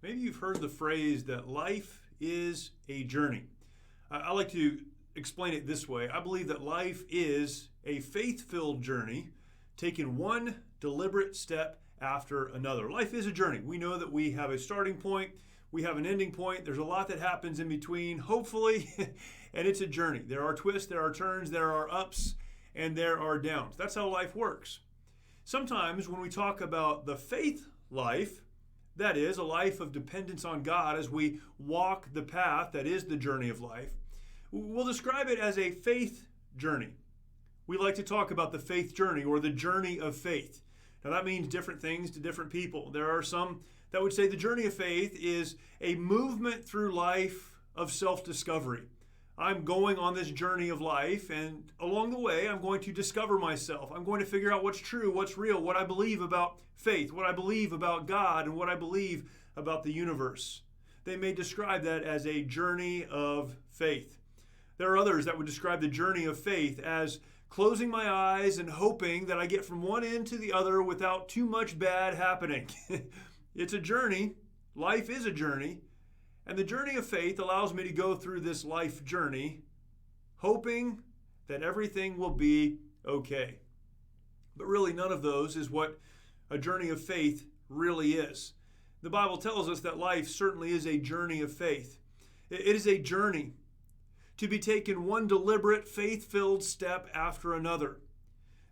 Maybe you've heard the phrase that life is a journey. I like to explain it this way. I believe that life is a faith-filled journey, taking one deliberate step after another. Life is a journey. We know that we have a starting point, we have an ending point. There's a lot that happens in between, hopefully, and it's a journey. There are twists, there are turns, there are ups, and there are downs. That's how life works. Sometimes when we talk about the faith life, that is, a life of dependence on God as we walk the path that is the journey of life, we'll describe it as a faith journey. We like to talk about the faith journey or the journey of faith. Now that means different things to different people. There are some that would say the journey of faith is a movement through life of self-discovery. I'm going on this journey of life, and along the way, I'm going to discover myself. I'm going to figure out what's true, what's real, what I believe about faith, what I believe about God, and what I believe about the universe. They may describe that as a journey of faith. There are others that would describe the journey of faith as closing my eyes and hoping that I get from one end to the other without too much bad happening. It's a journey. Life is a journey. And the journey of faith allows me to go through this life journey, hoping that everything will be okay. But really, none of those is what a journey of faith really is. The Bible tells us that life certainly is a journey of faith. It is a journey to be taken one deliberate, faith-filled step after another.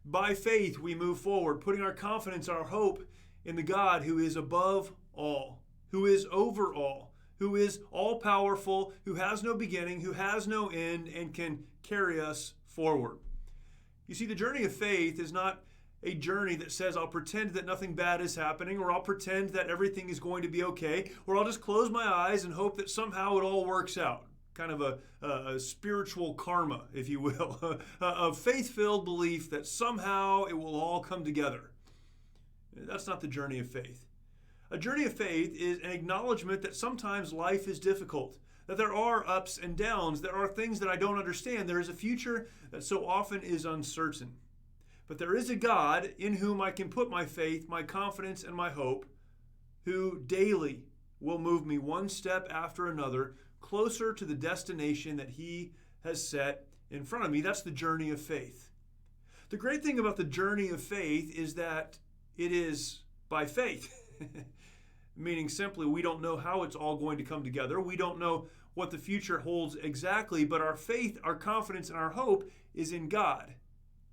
By faith, we move forward, putting our confidence, our hope in the God who is above all, who is over all, who is all-powerful, who has no beginning, who has no end, and can carry us forward. You see, the journey of faith is not a journey that says I'll pretend that nothing bad is happening, or I'll pretend that everything is going to be okay, or I'll just close my eyes and hope that somehow it all works out. Kind of a spiritual karma, if you will, a faith-filled belief that somehow it will all come together. That's not the journey of faith. A journey of faith is an acknowledgement that sometimes life is difficult, that there are ups and downs, there are things that I don't understand, there is a future that so often is uncertain. But there is a God in whom I can put my faith, my confidence, and my hope, who daily will move me one step after another closer to the destination that He has set in front of me. That's the journey of faith. The great thing about the journey of faith is that it is by faith. Meaning simply, we don't know how it's all going to come together. We don't know what the future holds exactly, but our faith, our confidence, and our hope is in God.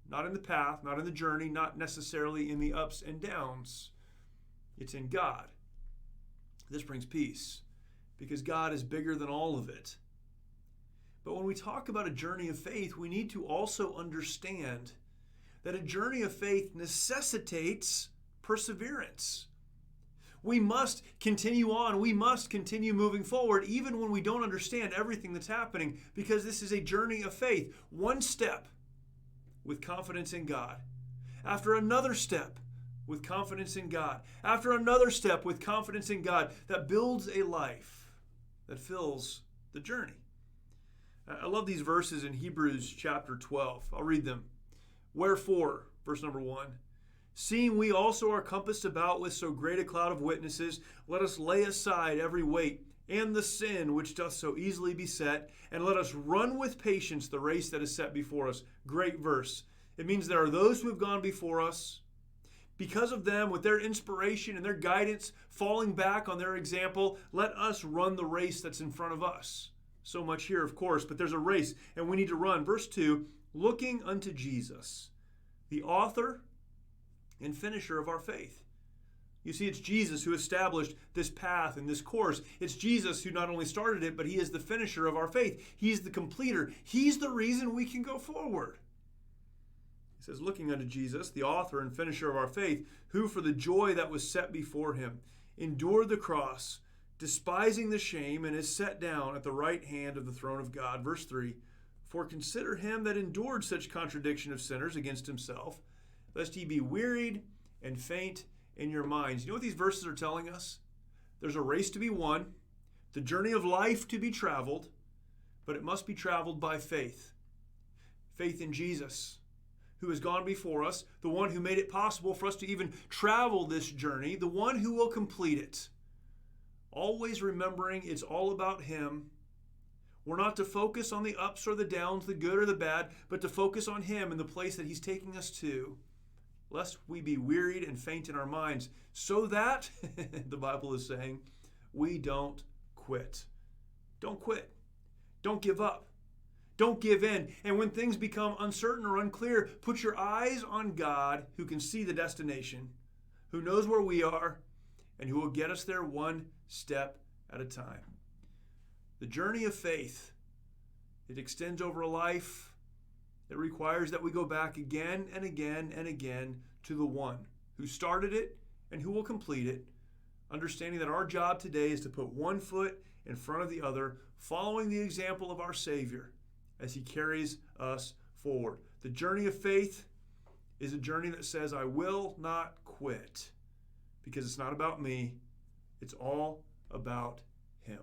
Not in the path, not in the journey, not necessarily in the ups and downs. It's in God. This brings peace because God is bigger than all of it. But when we talk about a journey of faith, we need to also understand that a journey of faith necessitates perseverance. We must continue on. We must continue moving forward even when we don't understand everything that's happening, because this is a journey of faith. One step with confidence in God. After another step with confidence in God. After another step with confidence in God that builds a life that fills the journey. I love these verses in Hebrews chapter 12. I'll read them. Wherefore, verse number 1. Seeing we also are compassed about with so great a cloud of witnesses, let us lay aside every weight and the sin which doth so easily beset, and let us run with patience the race that is set before us. Great verse. It means there are those who have gone before us. Because of them, with their inspiration and their guidance, falling back on their example, let us run the race that's in front of us. So much here, of course, but there's a race, and we need to run. Verse 2, looking unto Jesus, the author and finisher of our faith. You see, it's Jesus who established this path and this course. It's Jesus who not only started it, but He is the finisher of our faith. He's the completer. He's the reason we can go forward. He says, looking unto Jesus, the author and finisher of our faith, who for the joy that was set before Him endured the cross, despising the shame, and is set down at the right hand of the throne of God. Verse 3, for consider Him that endured such contradiction of sinners against Himself, lest ye be wearied and faint in your minds. You know what these verses are telling us? There's a race to be won, the journey of life to be traveled, but it must be traveled by faith. Faith in Jesus, who has gone before us, the one who made it possible for us to even travel this journey, the one who will complete it. always remembering it's all about Him. We're not to focus on the ups or the downs, the good or the bad, but to focus on Him and the place that He's taking us to, lest we be wearied and faint in our minds, so that, the Bible is saying, we don't quit. Don't quit. Don't give up. Don't give in. And when things become uncertain or unclear, put your eyes on God, who can see the destination, who knows where we are, and who will get us there one step at a time. The journey of faith, it extends over a life. It requires that we go back again and again and again to the one who started it and who will complete it, understanding that our job today is to put one foot in front of the other, following the example of our Savior as He carries us forward. The journey of faith is a journey that says, I will not quit, because it's not about me. It's all about Him.